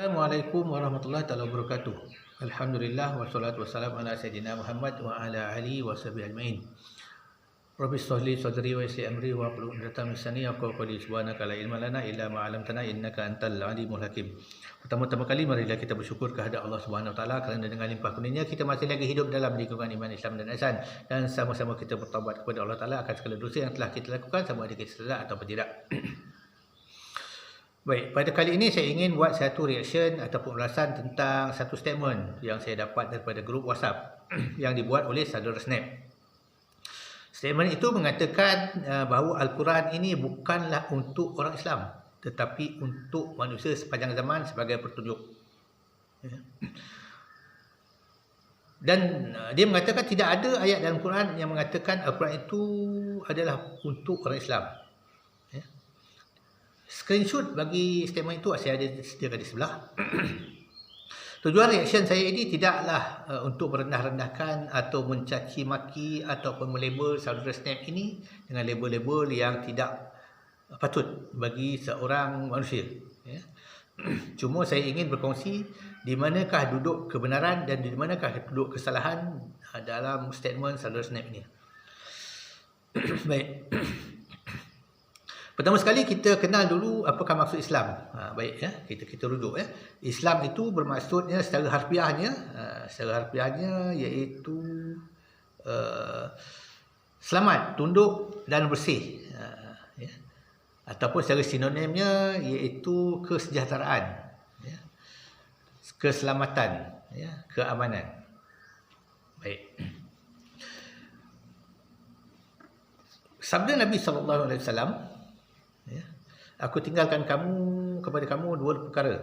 Assalamualaikum warahmatullahi taala wabarakatuh. Alhamdulillah wassalatu wassalamu ala sayyidina Muhammad wa ala alihi washabihi ajmain. Rabbi shrahli sadri wa yassir amri wa hlul 'uqdatam min lisani yafqahu qawli. Subhanaka la ilma lana illa ma 'allamtana innaka antal alimul hakim. Pertama-tama kali marilah kita bersyukur kehadrat Allah Subhanahu wa taala kerana dengan limpah kurnia kita masih lagi hidup dalam lingkungan iman Islam dan ihsan, dan sama-sama kita bertaubat kepada Allah Taala akan segala dosa yang telah kita lakukan, sama ada kita sedar ataupun tidak. Baik, pada kali ini saya ingin buat satu reaction ataupun ulasan tentang satu statement yang saya dapat daripada grup WhatsApp yang dibuat oleh saudara Snap. Statement itu mengatakan bahawa Al-Quran ini bukanlah untuk orang Islam, tetapi untuk manusia sepanjang zaman sebagai petunjuk. Dan dia mengatakan tidak ada ayat dalam Quran yang mengatakan Al-Quran itu adalah untuk orang Islam. Screenshot bagi statement itu saya ada sediakan di sebelah. Tujuan reaction saya ini tidaklah untuk merendah-rendahkan atau mencaci maki ataupun melabel saudara Snap ini dengan label-label yang tidak patut bagi seorang manusia. Cuma saya ingin berkongsi di manakah duduk kebenaran dan di manakah duduk kesalahan dalam statement saudara Snap ini. Baik. Pertama sekali kita kenal dulu apakah maksud Islam. Baik ya, kita rujuk ya. Islam itu bermaksudnya secara harfiahnya iaitu selamat, tunduk dan bersih. Ya. Ataupun secara sinonimnya iaitu kesejahteraan, ya. Keselamatan, ya, keamanan. Baik. Sabda Nabi sallallahu alaihi wasallam, ya, aku tinggalkan kepada kamu dua perkara,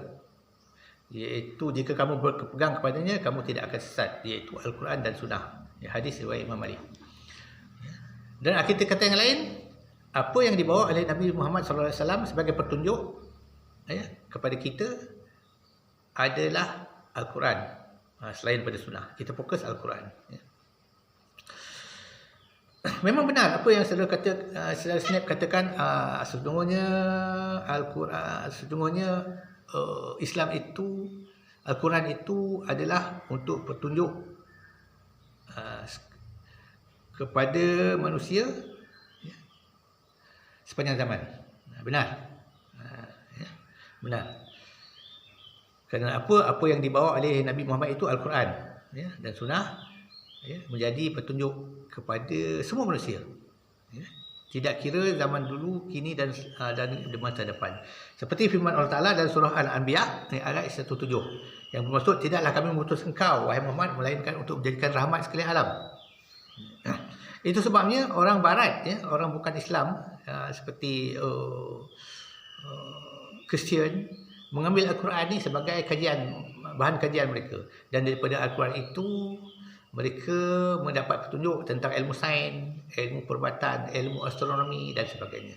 iaitu jika kamu berpegang kepadanya kamu tidak akan sesat, iaitu Al-Quran dan Sunnah. Ya, hadis riwayat Imam Malik. Ya. Dan kita kata yang lain, apa yang dibawa oleh Nabi Muhammad SAW sebagai petunjuk, ya, kepada kita adalah Al-Quran, selain pada Sunnah. Kita fokus Al-Quran. Ya. Memang benar apa yang saudara Snap katakan, sesungguhnya Al-Quran, sesungguhnya Islam itu, Al-Quran itu adalah untuk petunjuk kepada manusia, ya, sepanjang zaman. Benar. Ya, benar. Kerana apa yang dibawa oleh Nabi Muhammad itu Al-Quran, ya, dan Sunnah, ya, menjadi petunjuk kepada semua manusia, ya. Tidak kira zaman dulu, kini dan di masa depan. Seperti firman Allah Ta'ala dalam surah Al-Anbiya ayat 107 yang bermaksud, tidaklah kami mengutus engkau wahai Muhammad melainkan untuk menjadikan rahmat sekalian alam. Itu sebabnya orang barat, ya, orang bukan Islam, seperti Kristian, mengambil Al-Quran ini sebagai bahan kajian mereka, dan daripada Al-Quran itu mereka mendapat petunjuk tentang ilmu sains, ilmu perubatan, ilmu astronomi dan sebagainya.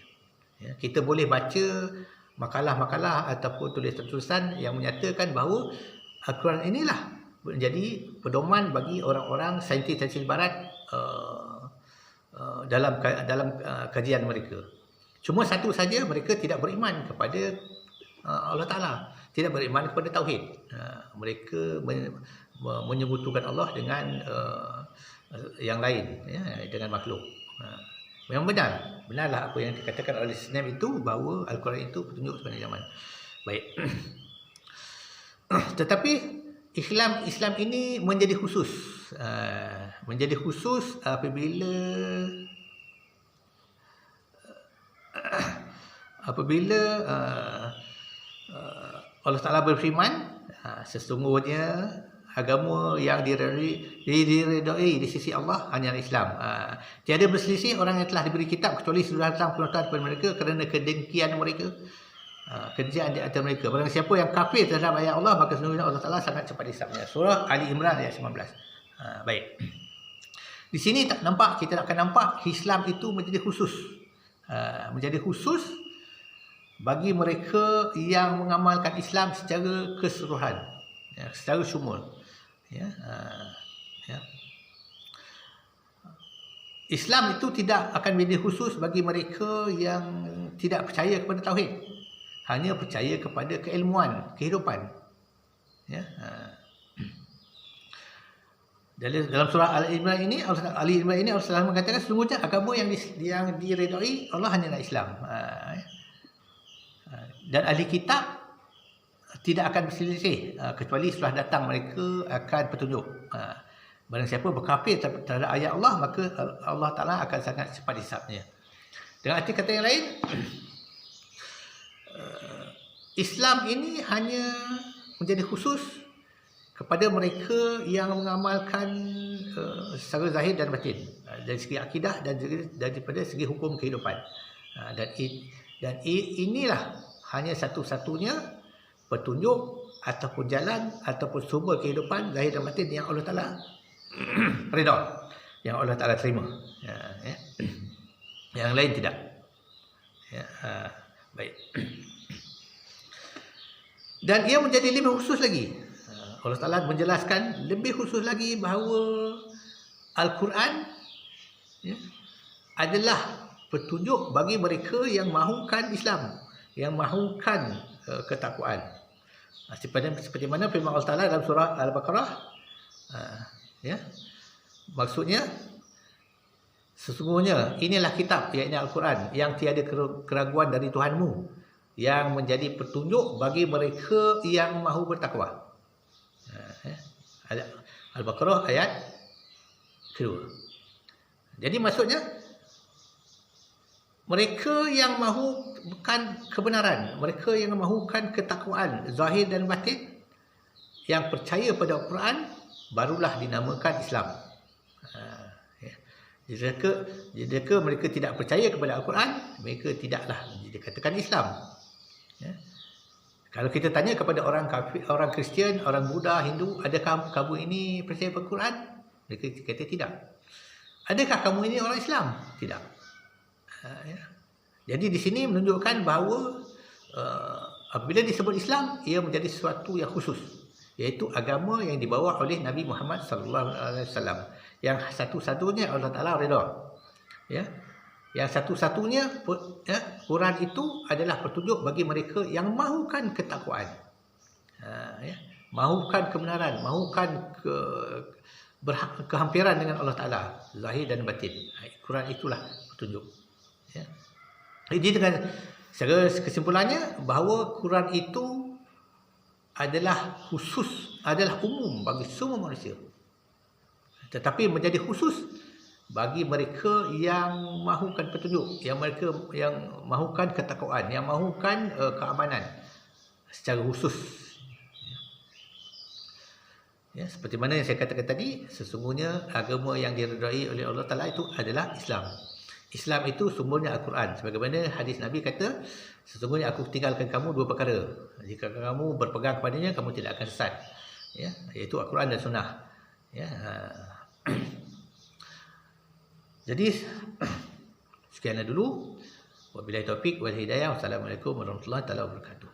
Ya, kita boleh baca makalah-makalah ataupun tulisan-tulisan yang menyatakan bahawa Al-Quran inilah menjadi pedoman bagi orang-orang saintis barat dalam kajian mereka. Cuma satu saja, mereka tidak beriman kepada Allah Ta'ala, tidak beriman kepada Tauhid. Mereka menyebutkan Allah dengan yang lain, ya, dengan makhluk. Memang benarlah apa yang dikatakan oleh Snap itu, bahawa Al-Quran itu petunjuk sepanjang zaman. Baik. Tetapi Islam ini menjadi khusus, apabila Allah Ta'ala berfirman, sesungguhnya agama yang diredai di sisi Allah hanyalah Islam. Tiada berselisih orang yang telah diberi kitab kecuali sudah datang penonton kepada mereka kerana kedengkian mereka, kerjaan di antara mereka. Barang siapa yang kafir terhadap ayat Allah, maka sesungguhnya Allah Ta'ala sangat cepat hisabnya. Surah Ali Imran ayat 19. Baik. Di sini kita akan nampak Islam itu menjadi khusus. Menjadi khusus bagi mereka yang mengamalkan Islam secara keseluruhan, ya, secara syumul. Ya, ya. Islam itu tidak akan menjadi khusus bagi mereka yang tidak percaya kepada Tauhid, hanya percaya kepada keilmuan kehidupan. Ya. Dalam surah Al-Imran ini Allah Taala mengatakan sesungguhnya agama yang diredai Allah hanyalah Islam. Dan ahli kitab tidak akan berselisih kecuali setelah datang mereka akan petunjuk. Barang siapa berkafir terhadap ayat Allah, maka Allah Taala akan sangat cepat hisabnya. Dengan arti kata yang lain, Islam ini hanya menjadi khusus kepada mereka yang mengamalkan secara zahir dan batin, dari segi akidah dan daripada segi hukum kehidupan. Dan inilah hanya satu-satunya petunjuk ataupun jalan ataupun sumber kehidupan zahir dan batin yang Allah Taala redha, yang Allah Taala terima. Yang lain tidak. Baik. Dan ia menjadi lebih khusus lagi. Allah Taala menjelaskan lebih khusus lagi bahawa Al-Quran adalah petunjuk bagi mereka yang mahukan Islam, yang mahukan ketakwaan. Seperti mana firman Allah Taala dalam surah Al-Baqarah, maksudnya sesungguhnya inilah kitab, iaitu Al-Quran, yang tiada keraguan dari Tuhanmu, yang menjadi petunjuk bagi mereka yang mahu bertakwa. Al-Baqarah ayat kedua. Jadi maksudnya mereka yang mahukan kebenaran, mereka yang mahukan ketakwaan zahir dan batin, yang percaya pada Al-Quran, barulah dinamakan Islam. Jika mereka tidak percaya kepada Al-Quran, mereka tidaklah dikatakan Islam. Kalau kita tanya kepada orang kafir, orang Kristian, orang Buddha, Hindu, adakah kamu ini percaya pada Al-Quran? Mereka kata tidak. Adakah kamu ini orang Islam? Tidak. Jadi di sini menunjukkan bahawa apabila disebut Islam, ia menjadi sesuatu yang khusus, iaitu agama yang dibawa oleh Nabi Muhammad SAW, yang satu-satunya Allah Taala redha. Yang satu-satunya Quran itu adalah petunjuk bagi mereka yang mahukan ketakwaan, mahukan kebenaran, mahukan kehampiran dengan Allah Taala zahir dan batin. Quran itulah petunjuk. Jadi dengan secara kesimpulannya, bahawa Quran itu adalah khusus, adalah umum bagi semua manusia, tetapi menjadi khusus bagi mereka yang mahukan petunjuk, yang mahukan ketakwaan, yang mahukan keamanan secara khusus. Seperti mana yang saya katakan tadi, sesungguhnya agama yang diredai oleh Allah Taala itu adalah Islam. Islam itu sumbernya Al-Quran. Sebagaimana hadis Nabi kata, sesungguhnya aku tinggalkan kamu dua perkara, jika kamu berpegang kepadanya, kamu tidak akan sesat. Iaitu Al-Quran dan Sunnah. Jadi sekian dulu. Wabillahi taufik wal hidayah. Wassalamualaikum warahmatullahi wabarakatuh.